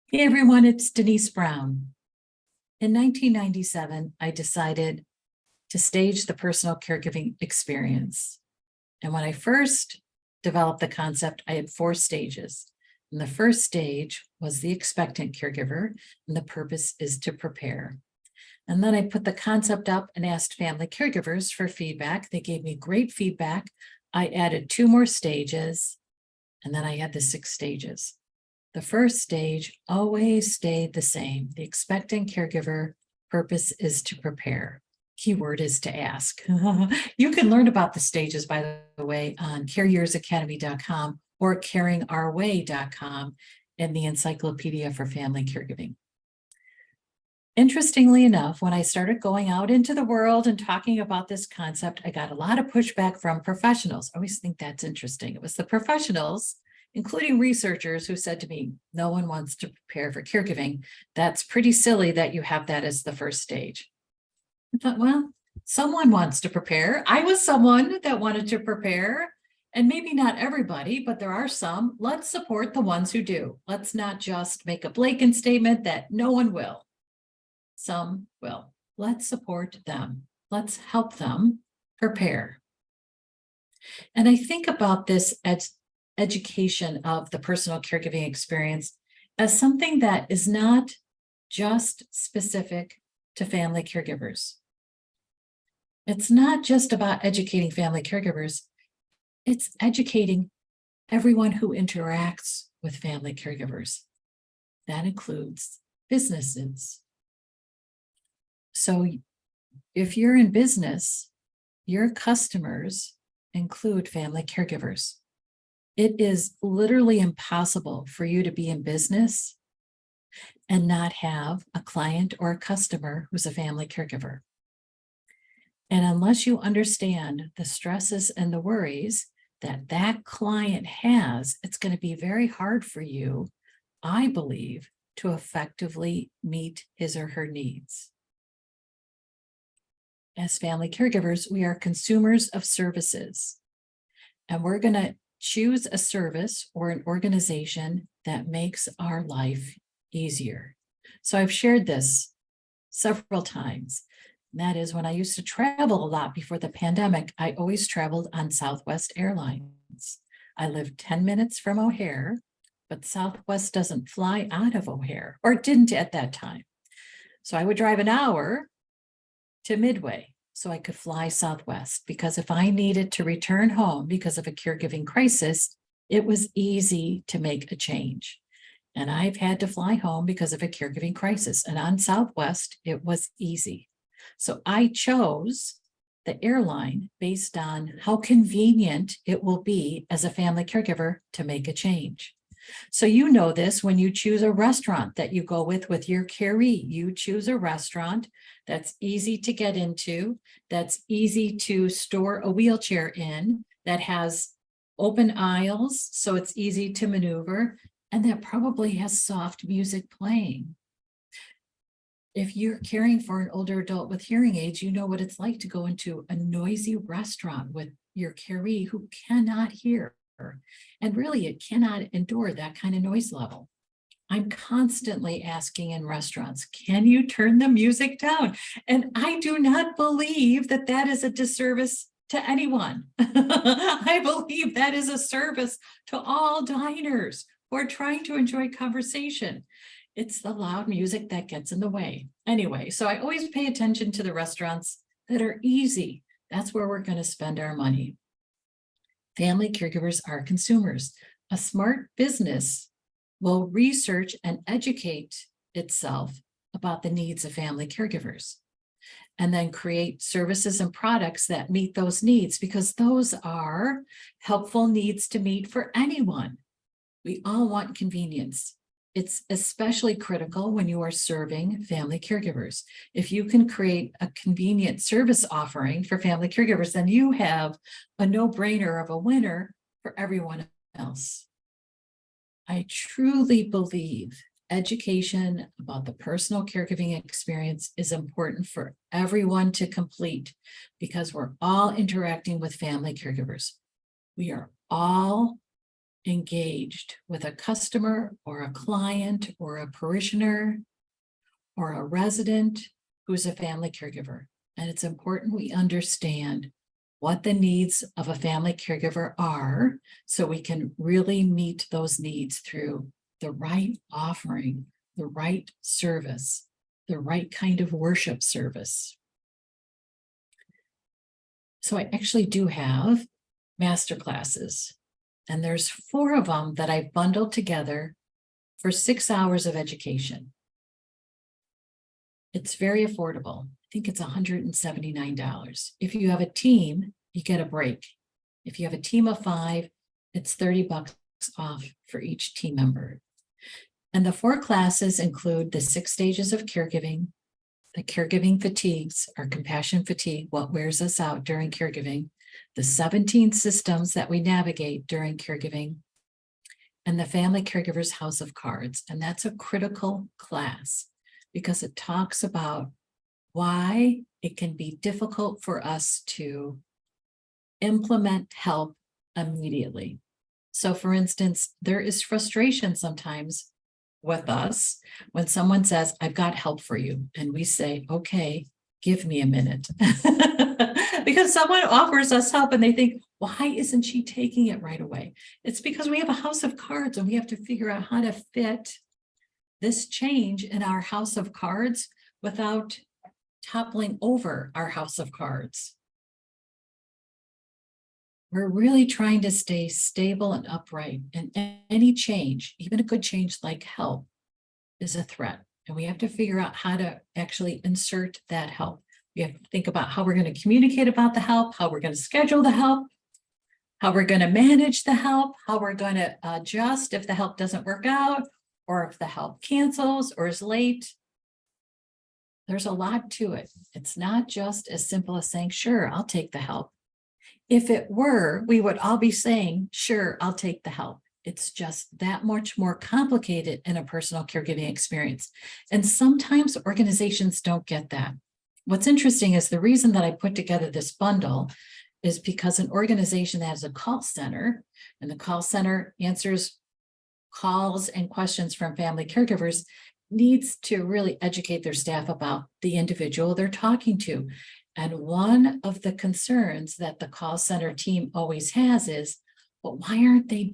Hey everyone, it's Denise Brown. In 1997, I decided to stage the personal caregiving experience. And when I first developed the concept, I had 4 stages. And the first stage was the expectant caregiver, and the purpose is to prepare. And then I put the concept up and asked family caregivers for feedback. They gave me great feedback. I added 2 more stages, and then I had the 6 stages. The first stage always stayed the same. The expectant caregiver purpose is to prepare. Keyword is to ask. You can learn about the stages, by the way, on caregiversacademy.com or caringourway.com in the Encyclopedia for Family Caregiving. Interestingly enough, when I started going out into the world and talking about this concept, I got a lot of pushback from professionals. I always think that's interesting. It was the professionals, including researchers, who said to me, no one wants to prepare for caregiving. That's pretty silly that you have that as the first stage. I thought, well, someone wants to prepare. I was someone that wanted to prepare, and maybe not everybody, but there are some. Let's support the ones who do. Let's not just make a blanket statement that no one will. Some will. Let's support them. Let's help them prepare. And I think about this education of the personal caregiving experience as something that is not just specific to family caregivers. It's not just about educating family caregivers. It's educating everyone who interacts with family caregivers. That includes businesses. So if you're in business, your customers include family caregivers. It is literally impossible for you to be in business and not have a client or a customer who's a family caregiver. And unless you understand the stresses and the worries that that client has, it's going to be very hard for you, I believe, to effectively meet his or her needs. As family caregivers, we are consumers of services, and we're going to choose a service or an organization that makes our life easier. So I've shared this several times. And that is, when I used to travel a lot before the pandemic, I always traveled on Southwest Airlines. I lived 10 minutes from O'Hare, but Southwest doesn't fly out of O'Hare, or didn't at that time. So I would drive an hour to Midway so I could fly Southwest, because if I needed to return home because of a caregiving crisis, it was easy to make a change. And I've had to fly home because of a caregiving crisis, and on Southwest, it was easy. So I chose the airline based on how convenient it will be as a family caregiver to make a change. So you know this when you choose a restaurant that you go with your caree. You choose a restaurant that's easy to get into, that's easy to store a wheelchair in, that has open aisles so it's easy to maneuver, and that probably has soft music playing. If you're caring for an older adult with hearing aids, you know what it's like to go into a noisy restaurant with your caree who cannot hear. And really, it cannot endure that kind of noise level. I'm constantly asking in restaurants, can you turn the music down? And I do not believe that that is a disservice to anyone. I believe that is a service to all diners who are trying to enjoy conversation. It's the loud music that gets in the way. Anyway, so I always pay attention to the restaurants that are easy. That's where we're going to spend our money. Family caregivers are consumers. A smart business will research and educate itself about the needs of family caregivers, and then create services and products that meet those needs, because those are helpful needs to meet for anyone. We all want convenience. It's especially critical when you are serving family caregivers. If you can create a convenient service offering for family caregivers, then you have a no-brainer of a winner for everyone else. I truly believe education about the personal caregiving experience is important for everyone to complete, because we're all interacting with family caregivers. We are all engaged with a customer or a client or a parishioner or a resident who's a family caregiver. And it's important we understand what the needs of a family caregiver are so we can really meet those needs through the right offering, the right service, the right kind of worship service. So I actually do have master classes, and there's 4 of them that I bundled together for 6 hours of education. It's very affordable. I think it's $179. If you have a team, you get a break. If you have a team of 5, it's $30 off for each team member. And the 4 classes include the 6 stages of caregiving, the caregiving fatigues, or compassion fatigue, what wears us out during caregiving, the 17 systems that we navigate during caregiving, and the Family Caregivers House of Cards. And that's a critical class because it talks about why it can be difficult for us to implement help immediately. So for instance, there is frustration sometimes with us when someone says, I've got help for you. And we say, okay, give me a minute. Because someone offers us help and they think, why isn't she taking it right away? It's because we have a house of cards and we have to figure out how to fit this change in our house of cards without toppling over our house of cards. We're really trying to stay stable and upright, and any change, even a good change like help, is a threat. And we have to figure out how to actually insert that help. We have to think about how we're going to communicate about the help, how we're going to schedule the help, how we're going to manage the help, how we're going to adjust if the help doesn't work out, or if the help cancels or is late. There's a lot to it. It's not just as simple as saying, sure, I'll take the help. If it were, we would all be saying, sure, I'll take the help. It's just that much more complicated in a personal caregiving experience. And sometimes organizations don't get that. What's interesting is the reason that I put together this bundle is because an organization that has a call center, and the call center answers calls and questions from family caregivers, needs to really educate their staff about the individual they're talking to. And one of the concerns that the call center team always has is, well, why aren't they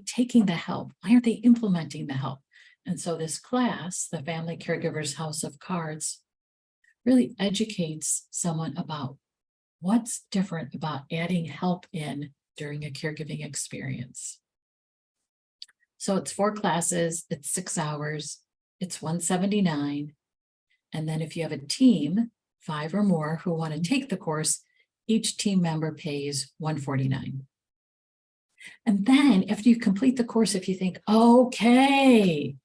taking the help? Why aren't they implementing the help? And so this class, the Family Caregivers House of Cards, really educates someone about what's different about adding help in during a caregiving experience. So it's 4 classes, it's 6 hours, it's $179. And then if you have a team, 5 or more, who want to take the course, each team member pays $149. And then after you complete the course, if you think, okay,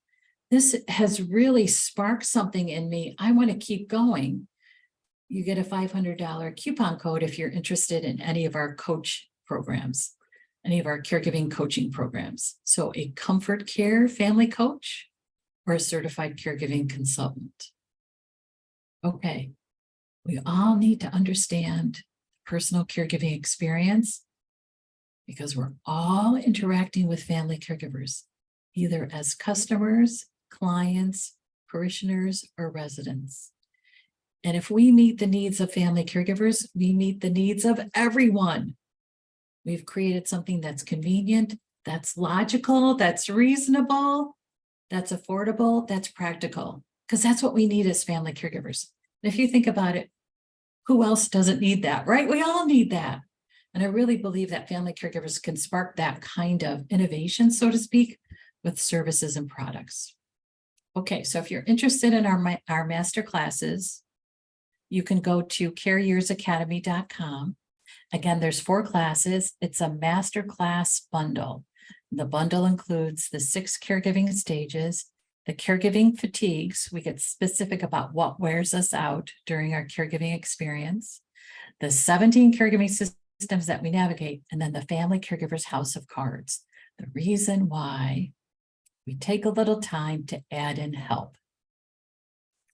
this has really sparked something in me, I want to keep going, you get a $500 coupon code if you're interested in any of our coach programs, any of our caregiving coaching programs. So a comfort care family coach or a certified caregiving consultant. Okay, we all need to understand personal caregiving experience because we're all interacting with family caregivers, either as customers, clients, parishioners, or residents. And if we meet the needs of family caregivers, we meet the needs of everyone. We've created something that's convenient, that's logical, that's reasonable, that's affordable, that's practical, because that's what we need as family caregivers. And if you think about it, who else doesn't need that, right? We all need that. And I really believe that family caregivers can spark that kind of innovation, so to speak, with services and products. Okay, so if you're interested in our master classes, you can go to careyearsacademy.com. Again, there's 4 classes. It's a master class bundle. The bundle includes the 6 caregiving stages, the caregiving fatigues. We get specific about what wears us out during our caregiving experience, the 17 caregiving systems that we navigate, and then the Family Caregivers House of Cards. The reason why we take a little time to add in help.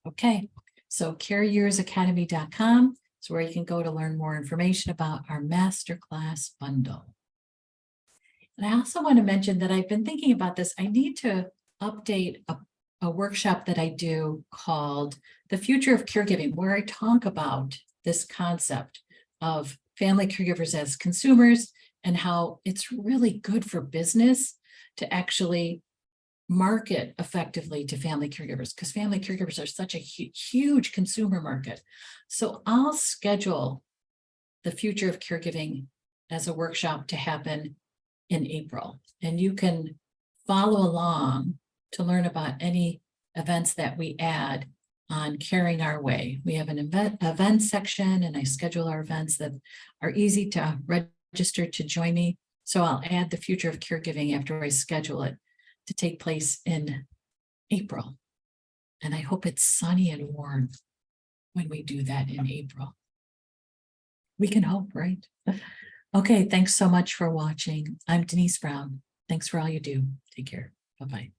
Okay, so careyearsacademy.com is where you can go to learn more information about our masterclass bundle. And I also want to mention that I've been thinking about this. I need to update a workshop that I do called The Future of Caregiving, where I talk about this concept of family caregivers as consumers and how it's really good for business to actually market effectively to family caregivers, because family caregivers are such a huge consumer market. So I'll schedule The Future of Caregiving as a workshop to happen in April, and you can follow along to learn about any events that we add on Caring Our Way. We have an event section, and I schedule our events that are easy to register to join me. So I'll add The Future of Caregiving after I schedule it to take place in April. And I hope it's sunny and warm when we do that in April. We can hope, right? Okay, thanks so much for watching. I'm Denise Brown. Thanks for all you do. Take care. Bye-bye.